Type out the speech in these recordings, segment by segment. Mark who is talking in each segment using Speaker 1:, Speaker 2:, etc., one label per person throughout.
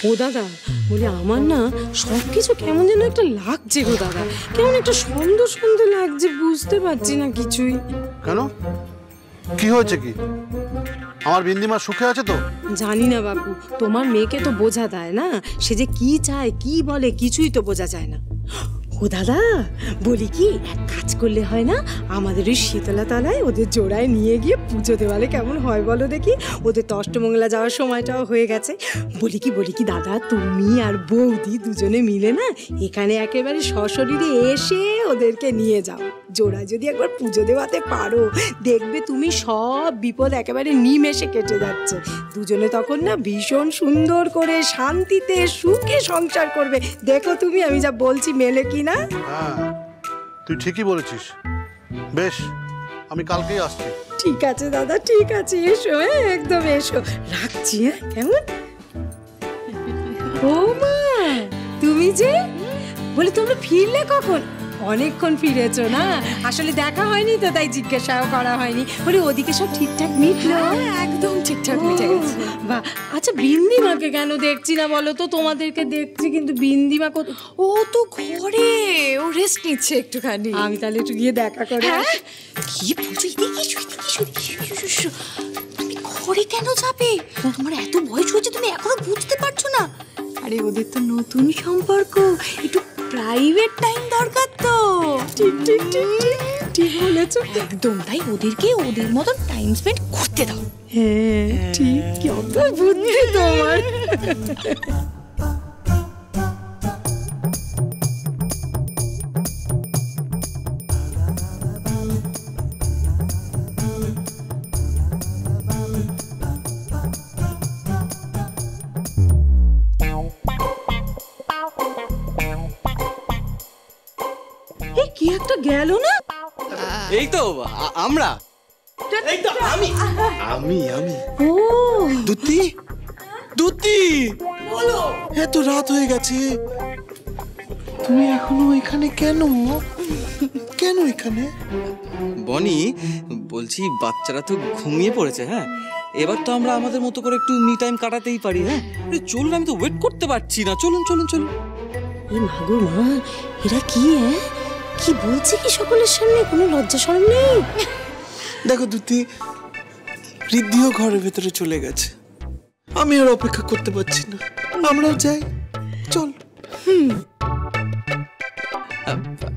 Speaker 1: ও দাদা, বলি আমার না সবকিছু কেমন যেন একটা লাগছে গো দাদা, কেমন একটা সন্দেহ সন্দেহ লাগছে, বুঝতে পারছি না কিছুই।
Speaker 2: কেন, কি হয়েছে? কি আমার বিন্দিমা সুখে আছে তো?
Speaker 1: জানি না বাবু, তোমার মেয়েকে তো বোঝা দেয় না, সে যে কি চায় কি বলে কিছুই তো বোঝা যায় না। ও দাদা, বলি কি এক কাজ করলে হয় না, আমাদের ওই শীতলা তলায় ওদের জোড়ায় নিয়ে গিয়ে পুজো দেওয়ালে কেমন হয় বলো দেখি? ওদের তো অষ্টমঙ্গলা যাওয়ার সময়টাও হয়ে গেছে। বলি কি দাদা, তুমি আর বৌদি দুজনে মিলে না এখানে একেবারে সশরীরে এসে ওদেরকে নিয়ে যাও। জোড়ায় যদি একবার পুজো দেওয়াতে পারো, দেখবে তুমি সব বিপদ একেবারে নিমেষে কেটে যাচ্ছে। দুজনে তখন না ভীষণ সুন্দর করে শান্তিতে সুখে সংসার করবে। দেখো তুমি, আমি যা বলছি মেলে কি না?
Speaker 2: হ্যাঁ, তুই ঠিকই বলেছিস। বেশ, আমি কালকেই আসছি।
Speaker 1: ঠিক আছে দাদা, ঠিক আছে, এসো। হ্যাঁ, একদম এসো, রাখছি। হ্যাঁ, কেমন? ও মা, তুমি যে বলে তোমরা ফিরলে কখন? অনেকক্ষণ ফিরেছো না, আসলে দেখা হয়নি তো তাই জিজ্ঞাসাও করা হয়নি। বলে ওদিকে সব ঠিকঠাক মিটলো?
Speaker 3: একদম ঠিকঠাক মিটে গেছে।
Speaker 1: বাহ, আচ্ছা বিন্দিমাকে কেন দেখছি না বলো তো? তোমাদেরকে দেখছি কিন্তু বিন্দিমা
Speaker 3: ও তো ঘরে, ও রেস্ট নিচ্ছে একটুখানি।
Speaker 1: আমি তাহলে একটু গিয়ে দেখা করি।
Speaker 3: কি বলছো? তুমি ঘরে কেন যাবে? তোমার এত বয়স হয়েছে, তুমি এখনো বুঝতে পারছো না? আরে ওদের তো নতুন সম্পর্ক, একটু প্রাইভেট টাইম দরকার তো।
Speaker 1: ঠিক ঠিক ঠিক ঠিক বলেছো
Speaker 3: একদম, তাই ওদেরকে ওদের মতন টাইম স্পেন্ড করতে দাও।
Speaker 1: হ্যাঁ ঠিক, কত বুদ্ধি তোমার। কি একটা গেল না?
Speaker 4: এই তো আমরা, এই তো আমি আমি আমি
Speaker 1: ও
Speaker 4: দুতি দুতি, বলো। এত রাত হয়ে গেছে, তুমি এখনো এখানে কেন? কেন এখানে? বনি, বলছি বাচ্চারা তো ঘুমিয়ে পড়েছে। হ্যাঁ, এবার তো আমরা আমাদের মতো করে একটু মি টাইম কাটাতেই পারি। হ্যাঁ চলুন, আমি তো ওয়েট করতে পারছি না। চলুন চলুন চলুন।
Speaker 1: এই মাগো মা, এরা কি? কি বলছে কি সকলের সামনে? কোনো লজ্জা শরম নেই?
Speaker 4: দেখো দুতি, ঋদ্ধিও ঘরের ভেতরে চলে গেছে, আমি আর অপেক্ষা করতে পারছি না, আমরাও যাই। চল।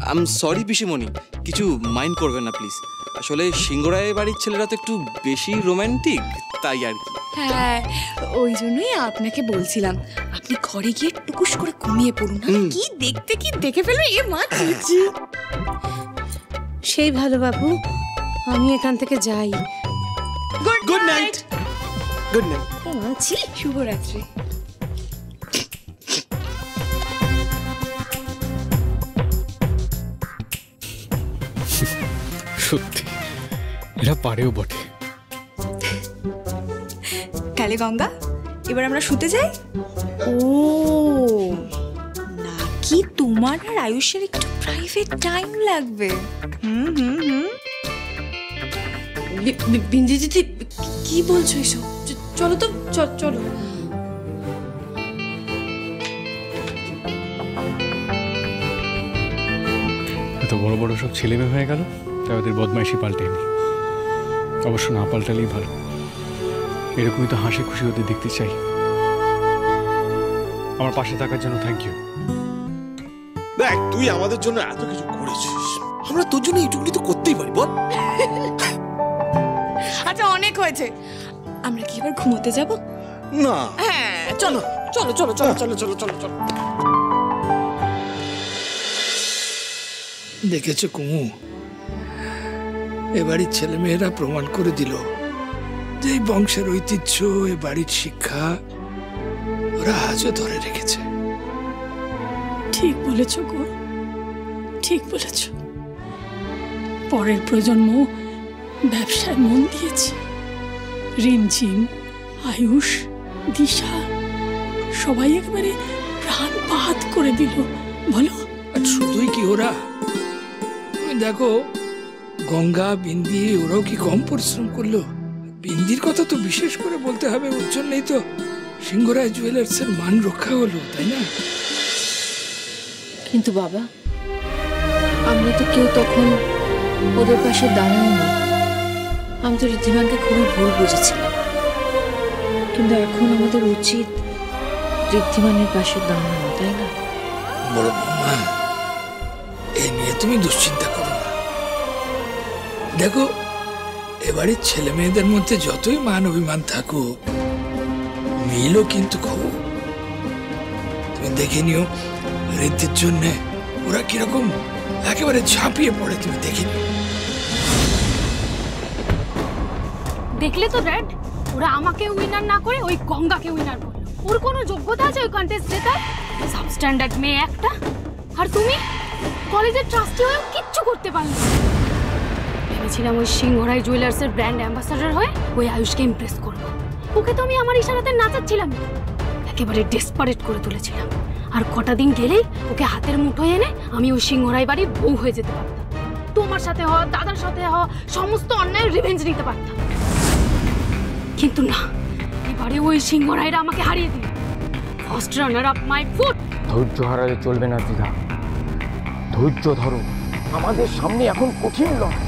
Speaker 4: আই এম সরি পিসিমণি, কিছু মাইন্ড করবেন না প্লিজ। আসলে সিংহরায় বাড়ির ছেলেরা তো একটু বেশি রোমান্টিক, তাই আর কি।
Speaker 3: হ্যাঁ, ওই জন্যই আপনাকে বলছিলাম আপনি ঘরে গিয়ে টুকুস করে ঘুমিয়ে পড়ুন। কি দেখতে কি দেখে ফেলবে এ মা।
Speaker 1: সেই ভালো বাবু, আমি এখান থেকে যাই।
Speaker 4: Good night. Good night.
Speaker 3: আছি, শুভরাত্রি।
Speaker 5: সত্যি এরা পারেও বটে।
Speaker 3: কালে গঙ্গা, এবার আমরা শুতে যাই। ও নাকি তোমার আর আয়ুষের একটু প্রাইভেট টাইম লাগবে?
Speaker 1: বিন্দি দিদি, কি বলছো এসব? চলো তো, চলো।
Speaker 5: এত বড় বড় সব ছেলে মেয়ে হয়ে গেল, তাই ওদের বদমাইশি পাল্টেনি। অবশ্য না পাল্টালেই ভালো, এরকমই তো হাসি খুশি ওদের দেখতে চাই। আমার পাশে থাকার জন্য থ্যাংক ইউ।
Speaker 6: দেখ, তুই আমাদের জন্য এত কিছু করেছিস, আমরা তোর জন্য এইটুকুনি তো করতেই পারি, বল।
Speaker 3: আচ্ছা অনেক হয়েছে, আমরা কি এবার ঘুমোতে যাব?
Speaker 6: না,
Speaker 3: হ্যাঁ চলো চলো চলো চলো চলো চলো চলো চলো।
Speaker 7: দেখেছো কুমু, এ বাড়ির ছেলেমেয়েরা প্রমাণ করে দিল যে এই বংশের ঐতিহ্য, এ বাড়ির শিক্ষা ওরা আজও ধরে রেখেছে।
Speaker 8: ঠিক বলেছ গো, ঠিক বলেছ। পরের প্রজন্ম ব্যবসায় মন দিয়েছে। রিমঝিম, আয়ুষ, দিশা সবাই একেবারে প্রাণপাত করে দিল, বলো।
Speaker 7: আর শুধুই কি ওরা, তুমি দেখো গঙ্গা, বিন্দি, ওরাও কি কম পরিশ্রম করলো? বিন্দির কথা তো বিশেষ করে বলতে হবে, ওর জন্যই তো সিংহরায় জুয়েলার্সের মান রক্ষা হলো, তাই না?
Speaker 3: কিন্তু বাবা, আমরা তো কেউ তখন ওদের পাশে দাঁড়াইনি। আমি তো ঋদ্ধিমানকে খুবই ভুল বুঝেছিলাম, কিন্তু এখন আমাদের উচিত ঋদ্ধিমানের পাশে দাঁড়ানো, তাই না?
Speaker 7: বড় বৌমা, এই নিয়ে তুমি দুশ্চিন্তা করো না। দেখো, এবারের ছেলে মেয়েদের মধ্যে যতই মান অভিমান থাকুক, মিলও কিন্তু খুব। তুমি দেখে নিও ঋদ্ধির জন্য ওরা কিরকম একেবারে ঝাঁপিয়ে পড়ে, তুমি দেখে নিও।
Speaker 8: দেখলে তো ড্যাড, ওরা আমাকে উইনার না করে ওই গঙ্গাকে উইনার করলো। ওর কোনো যোগ্যতা আছে ওই কন্টেস্ট জেতার? সাবস্ট্যান্ডার্ড মেয়ে একটা। আর তুমি কলেজের ট্রাস্টি হয়ে কিচ্ছু করতে পারলে না। ভেবেছিলাম ওই সিংহরাই জুয়েলার্সের ব্র্যান্ড অ্যাম্বাসাডার হয়ে ওই আয়ুষকে ইমপ্রেস করবো। ওকে তো আমি আমার ইশারাতে নাচাচ্ছিলাম, একেবারে ডেসপারেট করে তুলেছিলাম। আর কটা দিন গেলেই ওকে হাতের মুঠোয় এনে আমি ওই সিংহরাই বাড়ির বউ হয়ে যেতে পারতাম। তোমার সাথে হওয়া, দাদার সাথে হওয়া সমস্ত অন্যায়ের রিভেঞ্জ নিতে পারতাম। কিন্তু না, এবারে ওই সিংহরাইরা আমাকে হারিয়ে দিল। First runner up my foot.
Speaker 9: ধৈর্য হারালে চলবে না দিদা, ধৈর্য ধরো। আমাদের সামনে এখন কঠিন লড়াই।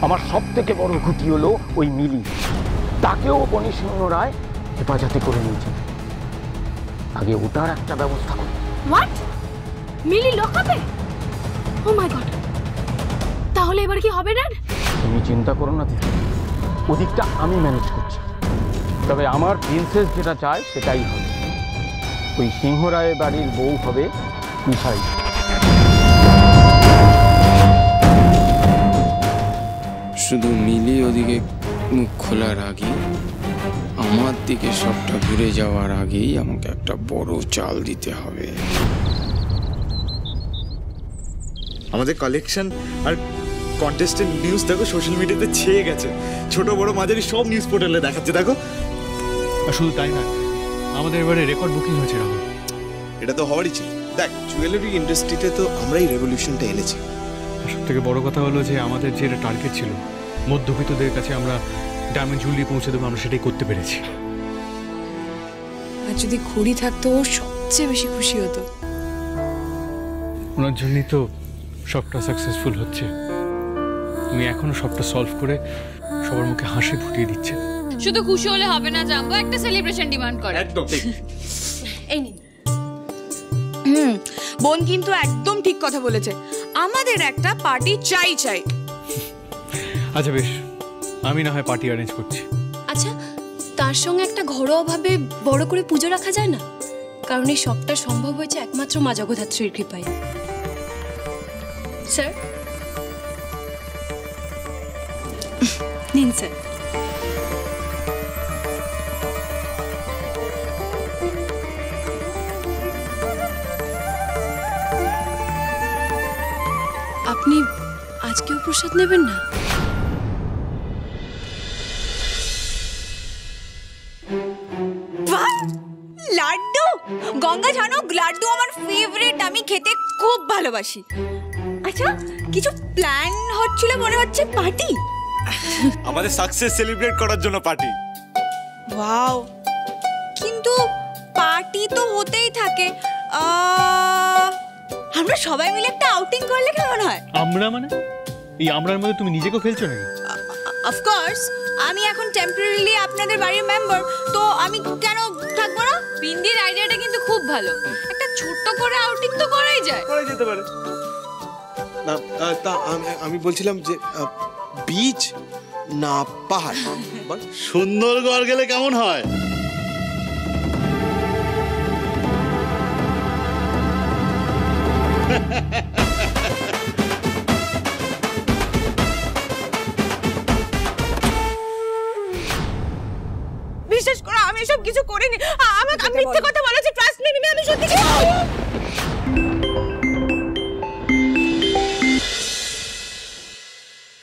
Speaker 9: আমার সব থেকে বড় খুঁটি হলো ওই মিলি। তাকেও বনি সিংহ রায় হেফাজতে করে নিয়েছে। আগে ওটার একটা ব্যবস্থা করো।
Speaker 8: What? Milli লকআপে? O my god, তাহলে এবার কি হবে ড্যাড?
Speaker 9: তুমি চিন্তা করো না দিদা, ওদিকটা আমি ম্যানেজ করছি। তবে আমার প্রিন্সেস যেটা চায় সেটাই হবে। ওই সিংহরায় বাড়ির বউ হবে মিঠাই।
Speaker 10: শুধু মিলি ওদিকে মুখ খোলার আগেই, আমার দিকে সবটা ঘুরে যাওয়ার আগেই আমাকে একটা বড় চাল দিতে হবে।
Speaker 6: আমাদের কালেকশন আর কন্টেস্টের নিউজ দেখো, সোশ্যাল মিডিয়াতে ছেয়ে গেছে। ছোট বড় মাঝারি সব নিউজ পোর্টালে দেখাচ্ছে, দেখো।
Speaker 5: আর শুধু তাই না, আমাদের এবারে রেকর্ড বুকিং হয়েছে রাহুল।
Speaker 6: এটা তো হওয়ারই ছিল। দেখ, জুয়েলারি ইন্ডাস্ট্রিতে তো আমরাই রেভলিউশনটা এনেছি।
Speaker 5: সব থেকে বড় কথা হলো যে আমাদের যে টার্গেট ছিল মধ্যবিত্তদের কাছে আমরা ডায়মন্ড জুয়েলারি পৌঁছে দেবো, আমরা সেটাই করতে পেরেছি।
Speaker 3: আর যদি ঘড়ি থাকতো ও সবচেয়ে বেশি খুশি হতো।
Speaker 5: ওনার জন্যই তো সবটা সাকসেসফুল হচ্ছে। উনি এখনো সবটা সলভ করে সবার মুখে হাসি ফুটিয়ে দিচ্ছে।
Speaker 3: শুধু খুশি হলে হবে না জাম্বো, একটা সেলিব্রেশন ডিমান্ড করে।
Speaker 6: একদম ঠিক।
Speaker 3: এই নিন। বোন কিন্তু একদম ঠিক কথা বলেছে, আমাদের একটা পার্টি চাই চাই।
Speaker 5: আচ্ছা বেশ, আমি না হয় পার্টি অ্যারেঞ্জ করছি।
Speaker 11: আচ্ছা, তার সঙ্গে একটা ঘরোয়াভাবে বড় করে পুজো রাখা যায় না? কারণ এই সবটা সম্ভব হয়েছে একমাত্র মা জগদ্ধাত্রীর কৃপায়। স্যার,
Speaker 3: নিন স্যার।
Speaker 11: আপনি আজকেও প্রসাদ নেবেন না?
Speaker 3: লাড্ডু, গঙ্গা জানো লাড্ডু আমার ফেভারিট, আমি খেতে খুব ভালোবাসি। আচ্ছা, কিছু প্ল্যান হচ্ছিল মনে হচ্ছে, পার্টি?
Speaker 6: আমাদের সাকসেস সেলিব্রেট করার জন্য পার্টি।
Speaker 3: ওয়াও, কিন্তু পার্টি তো হতেই থাকে। আমরা সবাই মিলে একটা আউটিং করলে কেমন হয়?
Speaker 5: আমরা মানে? এই আমরার মধ্যে তুমি নিজেকেও ফেলছো নাকি?
Speaker 3: অফকোর্স, আমি এখন টেম্পোরারিলি আপনাদের বাড়ির মেম্বার, তো আমি কেন থাকবো না? বিন্দির আইডিয়াটা কিন্তু খুব ভালো। একটা ছোট্ট করে আউটিং তো করাই যায়।
Speaker 6: করা যেতে পারে না। তা আমি বলছিলাম যে বিচ না পাহাড়?
Speaker 2: সুন্দরগড় গেলে কেমন হয়?
Speaker 3: বিশ্বাস করো, আমি এসব কিছু করিনি। আমাকে মিথ্যে কথা বলেছে, ট্রাস্ট মি, আমি সত্যি।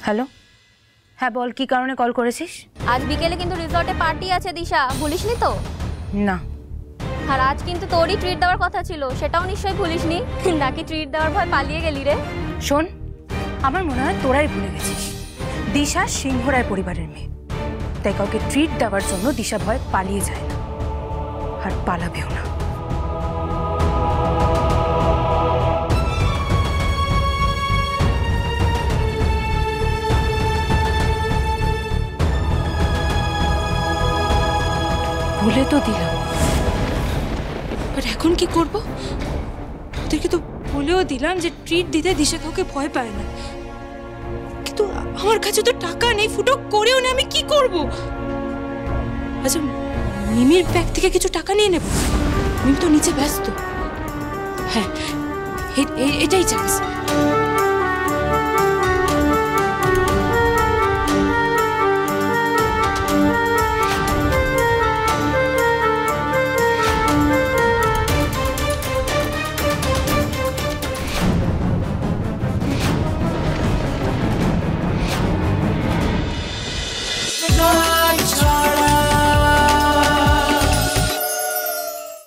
Speaker 12: হ্যালো, হ্যাঁ বল, কি কারণে কল করেছিস?
Speaker 13: আজ বিকেলে কিন্তু রিসর্টে পার্টি আছে দিশা, ভুলিসনি তো?
Speaker 12: না।
Speaker 13: আর আজ কিন্তু তোরই ট্রিট দেওয়ার কথা ছিল, সেটাও নিশ্চয়ই ভুলিসনি। নাকি ট্রিট দেওয়ার ভয় পালিয়ে গেলি রে?
Speaker 12: শোন, আমার মনে হয় তোরাই ভুলে গেছিস, দিশা সিংহরায় পরিবারের মেয়ে, তাই কাউকে ট্রিট দেওয়ার জন্য দিশা ভয় পালিয়ে যায় না। আর পালাবেও না। বলে তো দিলাম, বাট এখন কি করব? ওদেরকে তো বলেও দিলাম যে ট্রিট দিতে দিশা কাউকে ভয় পায় না, কিন্তু আমার কাছে তো টাকা নেই, ফুটো করেও না, আমি কি করব? আচ্ছা, মিমির ব্যাগ থেকে কিছু টাকা নিয়ে নেব। মিমি তো নিচে ব্যস্ত। হ্যাঁ, এটাই চান্স।